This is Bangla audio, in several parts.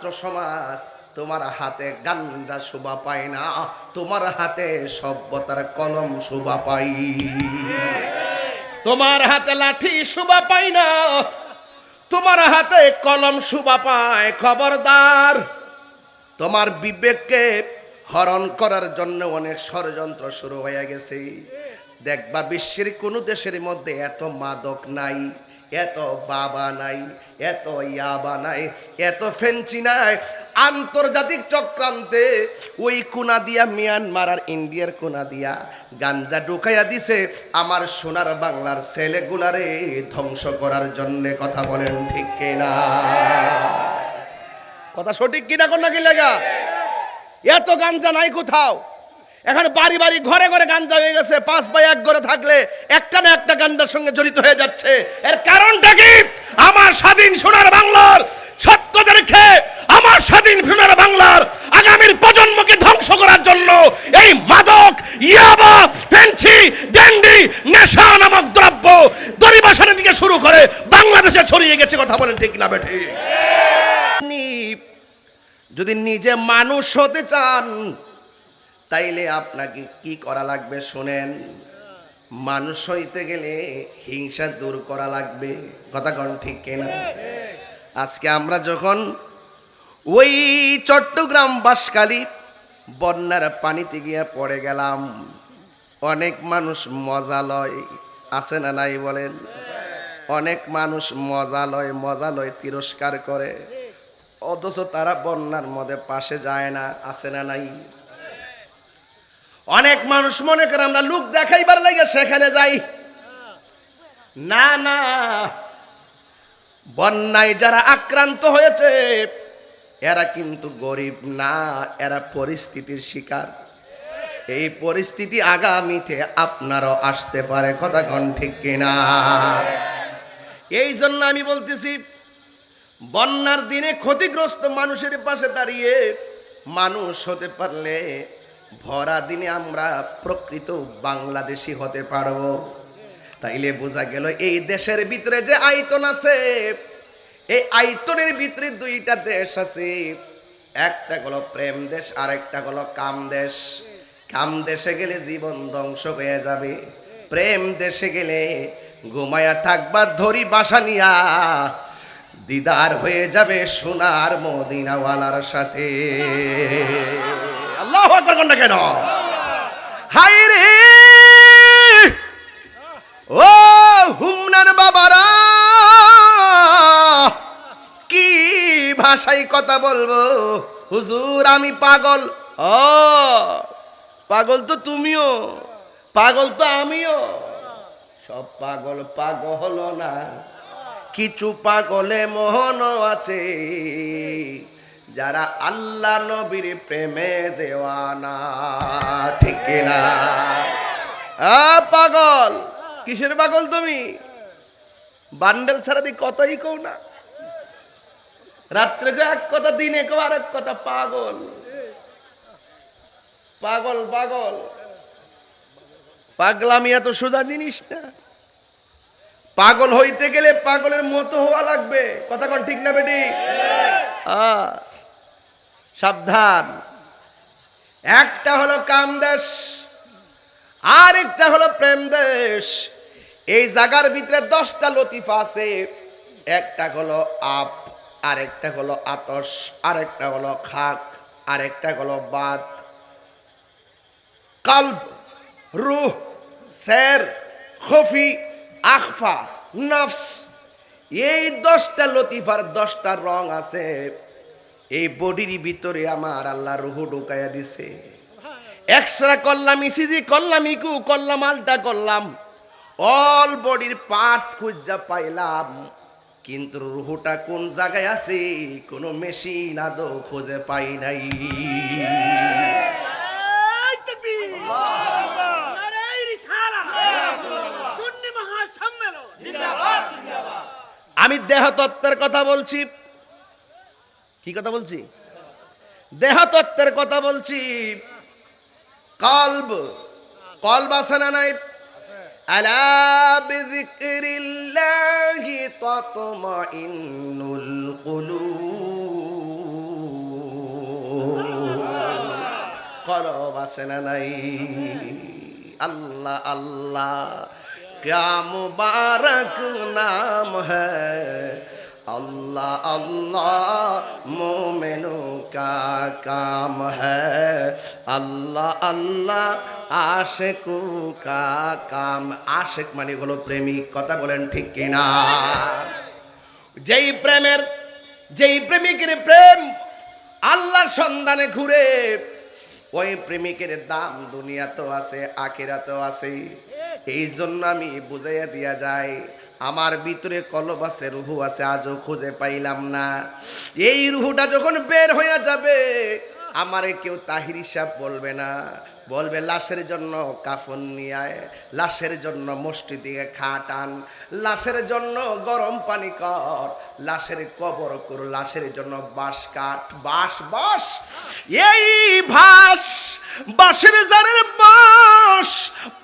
ছাত্র সমাজ, তোমার হাতে গাঞ্জা শোভা পায় না, তোমার হাতে সভ্যতার কলম শোভা পাই। তোমার হাতে লাঠি শোভা পায় না, তোমার হাতে কলম শোভা পায়। খবরদার, তোমার বিবেককে হরণ করার জন্য অনেক ষড়যন্ত্র শুরু হয়ে গেছে। দেখবা বিশ্বের কোনো দেশের মধ্যে এত মাদক নাই, এত বাবা নাই, এত ইয়াবা নাই, এত ফেন্সি নাই। আন্তর্জাতিক চক্রান্তে ওই কোনা দিয়া মিয়ানমার আর ইন্ডিয়ার কোনা দিয়া গাঞ্জা ঢুকাইয়া দিছে আমার সোনার বাংলার ছেলেগুলারে ধ্বংস করার জন্যে। কথা বলেন ঠিক কিনা? কথা সঠিক কিনা? কোন নাকি লাগা এত গাঞ্জা নাই কোথাও। এখন বাড়ি বাড়ি ঘরে ঘরে গাঞ্জা হয়ে গেছে। 5 ভাই এক ঘরে থাকলে একটা না একটা গাঞ্জার সঙ্গে জড়িত হয়ে যাচ্ছে। এর কারণটা কি? আমার স্বাধীন সোনার বাংলার সত্যদেরকে, আমার স্বাধীন সোনার বাংলার আগামীর প্রজন্মকে ধ্বংস করার জন্য এই মাদক, ইয়াবা, ফেন্সি, ড্যান্ডি, নেশা নামক দ্রব্য দরিবাসানের দিকে শুরু করে বাংলাদেশে ছড়িয়ে গেছে। কথা বলেন ঠিক না বেঠি? যদি নিজে মানুষ হতে চান তাইলে আপনাকে কি করা লাগবে শোনেন। মানুষ হইতে গেলে হিংসা দূর করা লাগবে। কথা কোন ঠিক কিনা? আজকে আমরা যখন ওই চট্টগ্রাম বাঁশখালী বন্যার পানিতে গিয়ে পড়ে গেলাম, অনেক মানুষ মজা লয়, আছে না নাই বলেন? অনেক মানুষ মজা লয় তিরস্কার করে, অথচ তারা বন্যার মধ্যে পাশে যায় না, আছে না নাই? অনেক মানুষ মনে করে আমরা লোক দেখাইবার লাগে সেখানে যাই। না না, বন্যায় যারা আক্রান্ত হয়েছে এরা কিন্তু গরিব না, এরা পরিস্থিতির শিকার। এই পরিস্থিতি আগামীতে আপনারও আসতে পারে। কথা কোন ঠিক কিনা? এই জন্য আমি বলতেছি, বন্যার দিনে ক্ষতিগ্রস্ত মানুষের পাশে দাঁড়িয়ে মানুষ হতে পারলে ভরা দিনে আমরা প্রকৃত বাংলাদেশি হতে পারবো। তাইলে বোঝা গেল এই দেশের ভিতরে যে আয়তন আছে, এই আয়তনের ভিতরে 2টা দেশ আছে। একটা হলো প্রেম দেশ, আর একটা হলো কাম দেশ। কাম দেশে গেলে জীবন ধ্বংস হয়ে যাবে, প্রেম দেশে গেলে ঘুমায়া থাকবা ধরি বাসা নিয়া, দিদার হয়ে যাবে সোনার মদিনাওয়ালার সাথে। আল্লাহু আকবার কোনটা কেন? হায় রে ও হুমনার বাবারা, কি ভাষায় কথা বলবো? হুজুর আমি পাগল। ও পাগল তো তুমিও, পাগল তো আমিও। সব পাগল পাগল হলো না, কিছু পাগলে মোহন আছে যারা আল্লাহ নবীর প্রেমে দেওয়ানা। ঠিক না? পাগল কিসের পাগল তুমি? বান্ডেল ছাড়া দি কথাই কও না, রাত্রে এক কথা, দিনে কেউ আর এক কথা। পাগল পাগল পাগল পাগলামি এত সোজা জিনিস না। পাগল হইতে গেলে পাগলের মতো হওয়া লাগবে। কথা কোন ঠিক না বেটি? সাবধান। একটা হলো কাম দেশ, আর একটা হলো প্রেম দেশ। এই জায়গার ভিতরে 10টা লতিফা আছে। একটা হলো আপ, আর একটা হলো আতশ, আর একটা হলো খাক, আর একটা হলো বাত। কলব, রূহ, সের, খফি, আখফা, নফস। এই 10টা লতিফার 10টা রং আছে। এই বডির ভিতরে আমার আল্লাহ রুহ ঢুকাইয়া দিছে। এক্সরে করলাম, ইসিজি করলাম, ইকু করলাম, আলটা করলাম, অল বডির পার্টস খুঁজা পাইলাম, কিন্তু রুহটা কোন জায়গায় আছে কোনো মেশিন আদৌ খুঁজে পাই নাই। আমি দেহতত্ত্বের কথা বলছি। কি কথা বলছি? দেহতত্ত্বের কথা বলছি। কলব, কলব আছে না নাই? আলা বিযিকরিল্লাহি তাতমাইন্নুল কুলুব। কলব আছে না নাই? আল্লাহ আল্লাহ क्या मुबारक नाम है, अल्लाह अल्लाह मोमिनों का काम है, अल्लाह अल्लाह आशिकों का काम। आशिक মানে হলো প্রেমিক, কথা বলেন ঠিক কিনা? যেই প্রেমিকের প্রেম আল্লাহর সন্ধানে ঘুরে, ওই প্রেমিকের দাম দুনিয়াতেও আছে আখিরাতেও আছে। এই জন্য আমি বুঝাইয়া দিয়া যাই, আমার ভিতরে কলব আছে, রুহু আছে, আজও খুঁজে পাইলাম না। এই রুহুটা যখন বের হয়ে যাবে, আমারে কেউ তাহির সাহেব বলবে না, বলবে লাশের জন্য কাফন নিয়ে আয়, লাশের জন্য মসজিদে খাট আন, লাশের জন্য গরম পানি কর, লাশের কবর কর, লাশের জন্য বাঁশ কাঠ, বাঁশ এই বাঁশের জারের বাঁশ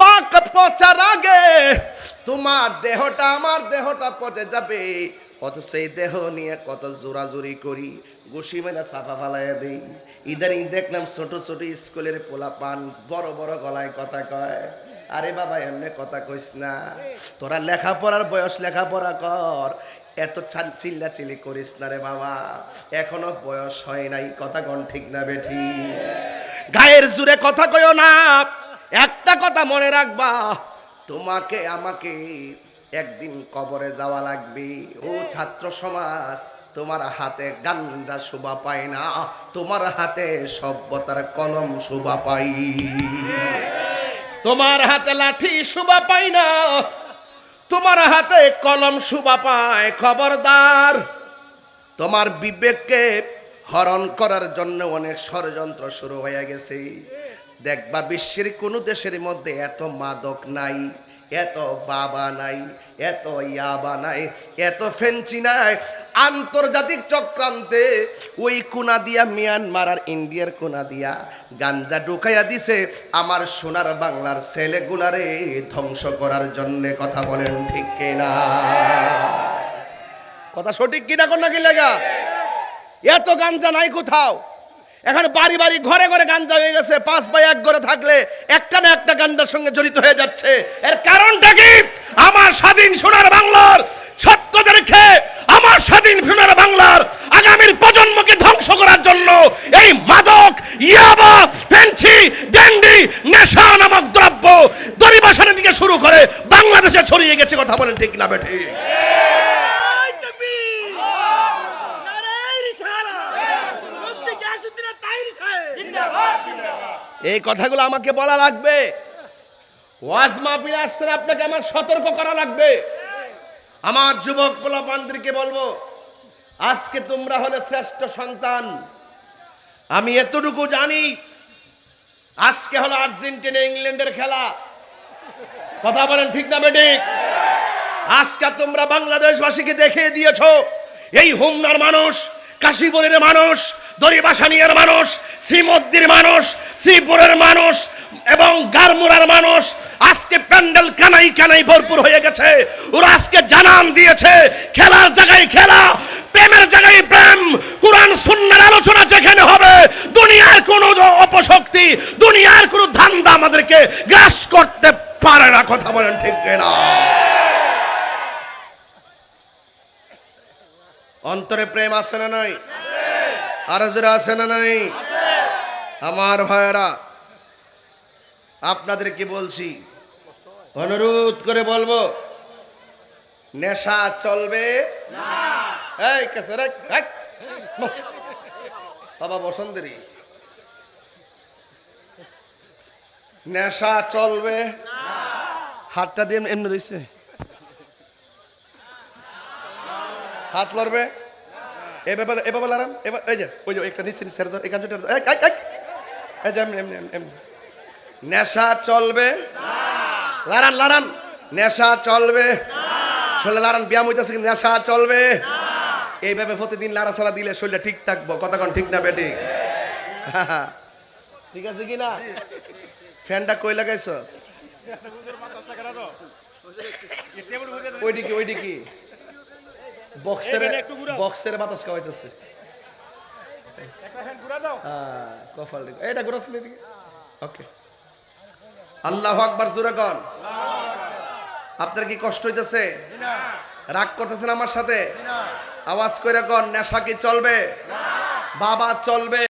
পাক পচার আগে তোমার দেহটা আমার দেহটা পচে যাবে। অথচ এই দেহ নিয়ে কত জোরাজুরি করি, ঘুষি মেরে চাপা ফালাইয়া দিই। ইদানিং দেখলাম ছোট ছোট স্কুলের পোলাপান বড় বড় গলায় কথা কয়। আরে বাবা এমনি কথা কইস না, তোরা লেখাপড়ার বয়স, লেখাপড়া কর, এত চিল্লা চিল্লি করিস না রে বাবা, এখনো বয়স হয় নাই। কথা কোন ঠিক না বেঠি? গায়ের জুড়ে কথা কইও না। একটা কথা মনে রাখবা, তোমাকে আমাকে একদিন কবরে যাওয়া লাগবে। ও ছাত্র সমাজ, তোমার হাতে গাঞ্জা শোভা পায় না, তোমার হাতে সভ্যতার কলম শোভা পাই। তোমার হাতে লাঠি শোভা পাই না, তোমার হাতে কলম শোভা পায়। খবরদার, তোমার বিবেককে হরণ করার জন্য অনেক ষড়যন্ত্র শুরু হয়ে গেছে। দেখবা বিশ্বের কোন দেশের মধ্যে এত মাদক নাই, এত বাবা নাই, এত ইয়াবা নাই, এত ফেন্সি নাই। আন্তর্জাতিক চক্রান্তে ওই কোনা দিয়া মিয়ানমার আর ইন্ডিয়ার কোনা দিয়া গাঞ্জা ঢুকাইয়া দিছে আমার সোনার বাংলার ছেলেগুলারে ধ্বংস করার জন্য। কথা বলেন ঠিক কিনা? কথা সঠিক কিনা কোন নাকি লেগা? এত গাঞ্জা নাই কোথাও। এখন বাড়ি বাড়ি ঘরে ঘরে গাঞ্জা হয়ে গেছে। 5 ভাই এক ঘরে থাকলে একটা না একটা গাঞ্জার সঙ্গে জড়িত হয়ে যাচ্ছে। এর কারণটা কি? আমার স্বাধীন সোনার বাংলার সত্যদেরকে, আমার স্বাধীন সোনার বাংলার আগামীর প্রজন্মকে ধ্বংস করার জন্য এই মাদক, ইয়াবা, ফেন্সি, ড্যান্ডি, নেশা নামক দ্রব্য দরিবাসানের দিকে শুরু করে বাংলাদেশে ছড়িয়ে গেছে। কথা বলেন ঠিক না বেঠি? এই কথাগুলো আমাকে বলা লাগবে। ওয়াজ মাহফিলে আসছেন, আপনাকে আমার সতর্ক করা লাগবে। আমার যুবক গোলাপানদেরকে বলবো, আজকে তোমরা হলে শ্রেষ্ঠ সন্তান। আমি এতটুকু জানি, আজকে হলো আর্জেন্টিনা ইংল্যান্ডের খেলা। কথা বলেন ঠিক না বেঠিক? আজকে তোমরা বাংলাদেশবাসীকে দেখিয়ে দিয়েছো, এই হোমনার মানুষ, কাশীপুরের মানুষ, দরিবাসানিয়ার মানুষ, শ্রীমদ্দির মানুষ, শ্রীপুরের মানুষ এবং গারমুরার মানুষ আজকে প্যান্ডেল কানাই কানাই ভরপুর হয়ে গেছে। ওরা আজকে জানান দিয়েছে, খেলার জায়গায় খেলা, প্রেমের জায়গায় প্রেম, কোরআন সুন্নাহর আলোচনা যেখানে হবে, দুনিয়ার কোনো অপশক্তি, দুনিয়ার কোনো ধান্দা আমাদেরকে গ্রাস করতে পারে না। কথা বলেন ঠিক কিনা? অন্তরে প্রেম আছে না নাই? আর যারা আছে না নাই? আমার ভাইয়েরা, আপনাদেরকে বলছি, অনুরোধ করে বলবো, নেশা চলবে না। এই কেসে রে বাবা বসন্তেরই, নেশা চলবে না। হাতটা দিয়ে এমনি রয়েছে, হাত লড়বে এভাবে লারান। এবার এই যে ওই যে একটা নিচে ছেড়ে ধর, এখান এমনি। নেশা চলবে না। লারান লারান, নেশা চলবে না। শরীরে লারান ব্যায়াম হইতেছে, নেশা চলবে না। এইভাবে প্রতিদিন লাড়া ছাড়া দিলে শরীরটা ঠিক থাকবো। কথা কোন ঠিক না বেটি? ঠিক আছে কি না? ফ্যানটা কই লাগাইছ? ওইদিকে বক্সের বাতাস খাওয়াইতেছে। কপাল এটা ঘুরাস ওকে। আল্লাহু আকবার জোরে কন। আপনার কি কষ্ট হইতেছে? রাগ করতেছেন আমার সাথে? আওয়াজ করে কন, নেশা কি চলবে? বাবা চলবে।